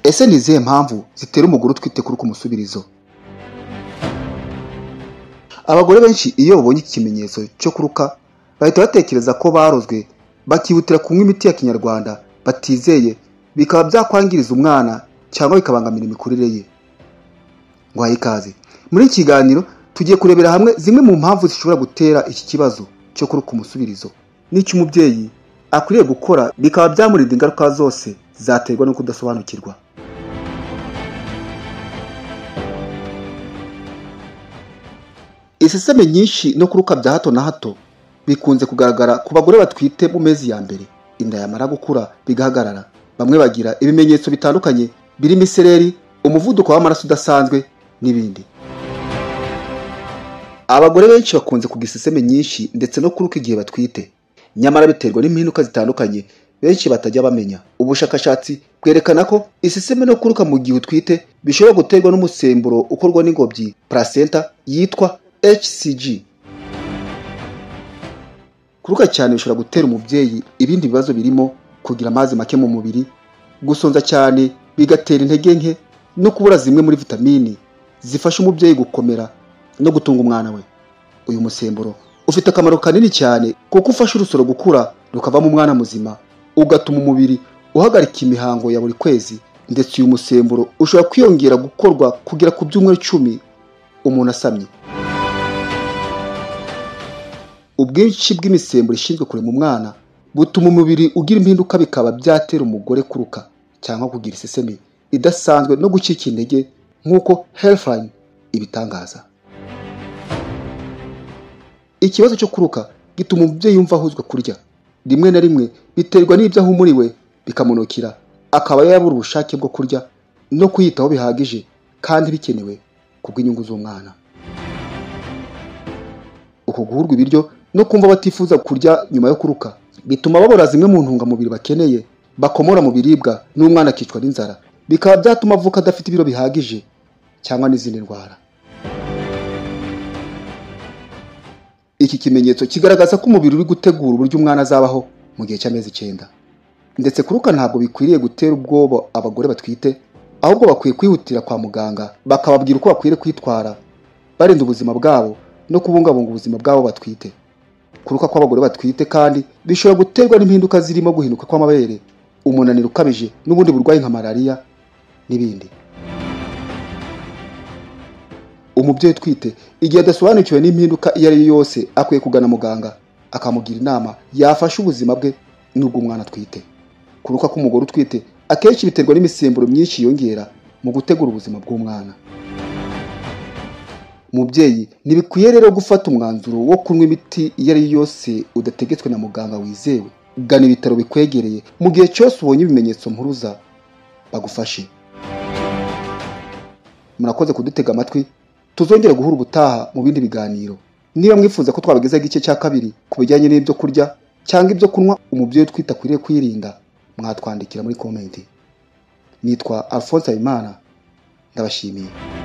Ese ni izihe mpamvu zitera umugore utwite kuruka umusubirizo? Abagore benshi iyo babonye ikimenyetso cyo kuruka bahita batekereza ko barozwe, bakihutira kunywa imiti ya kinyarwanda batizeye, bikaba byakwangiriza umwana cyangwa bikabangamira imikurire ye. Ngwaye ikaze muri iki kiganiro, tugiye kurebera hamwe zimwe mu mpamvu zishobora gutera iki kibazo cyo kuruka umusubirizo n'icyo umubyeyi akwiriye gukora bikaba byamurinda ingaruka zose zaterwa no kudasobanukirwa. Iseseme nyinshi no kuruka bya hato na hato bikunze kugaragara ku bagore batwite mu mezi ya mbere. Inda yamara gukura bigahagarara. Bamwe bagira ibimenyetso bitandukanye birimo isereri, umuvuduko w'amaraso udasanzwe n'ibindi. Abagore benshi bakunze kugira iseseme nyinshi ndetse no kuruka igihe batwite, nyamara biterwa n'impinduka zitandukanye benshi batajya bamenya. Ubushakashatsi bwerekana ko iseseme no kuruka mu gihe utwite bishobora guterwa n'umusemburo ukorwa n'ingobyi placenta yitwa HCG. Kuruka cyane bishobora gutera umubyeyi ibindi bibazo birimo kugira amazi make mu mubiri, gusonza cyane bigatera intege nke no kubura zimwe muri vitamini zifasha umubyeyi gukomera no gutunga umwana we. Uyu musemburo ufite akamaro kanini cyane kuko ufasha urusoro gukura rukavamo umwana muzima, ugatuma umubiri uhagarika imihango ya buri kwezi, ndetse uyu musemburo ushobora kwiyongera gukorwa kugera ku byumweru 10 umuntu asamye. Ubwinshi bw'imisemburo ishinzwe kurema umwana butuma umubiri ugira impinduka, bikaba byatera umugore kuruka cyangwa kugira iseseme idasanzwe no gucika intege nk'uko Healthline ibitangaza. Ikibazo cyo kuruka gituma umubyeyi yumva ahuzwa kurya. Rimwe na rimwe biterwa n'ibyo ahumuriwe bikamunukira, akaba yabura ubushake bwo kurya no kwiyitaho bihagije kandi bikenewe kubw'inyungu z'umwana. Uko guhurwa ibiryo no kumva batifuza kurya nyuma yo kuruka bituma babura zimwe mu ntungamubiri bakeneye bakomora mu biribwa, n'umwana akicwa n'inzara, bikaba byatuma avuka adafite ibiro bihagije cyangwa n'izindi ndwara. Iki kimenyetso kigaragaza ko umubiri uri gutegura uburyo umwana azabaho mu gihe cy'amezi 9. Ndetse kuruka ntabwo bikwiriye gutera ubwoba abagore batwite, ahubwo bakwiye kwihutira kwa muganga bakababwira uko bakwiriye kwitwara barinda ubuzima bwabo no kubungabunga ubuzima bwabo batwite. Kuruka kw'abagore batwite kandi bishobora guterwa n'impinduka zirimo guhinduka kw'amabere, umunaniro ukabije n'ubundi burwayi nka malaria n'ibindi. Umubyeyi utwite igihe adasobanukiwe n'impinduka iyo ari yo yose akwiye kugana muganga akamugira inama yafasha ubuzima bwe n'ubw'umwana atwite. Kuruka k'umugore utwite akenshi biterwa n'imisemburo myinshi yongera mu gutegura ubuzima bw'umwana. Mubyeyi ntibikwiye rero gufata umwanzuro wo kunywa imiti iyo ari yo yose udategetswe na muganga wizewe. Gana ibitaro bikwegereye mu gihe cyose ubonye ibimenyetso mpuruza bagufashe. Murakoze kudutega amatwi, tuzongera guhura ubutaha mu bindi biganiro. Niba mwifuza ko twabagezaho igice cya 2 ku bijyanye n'ibyo kurya cyangwa ibyo kunywa umubyeyi utwite akwiriye kwirinda, mwatwandikira muri comment. Nitwa Alphonse Habimana, ndabashimiye.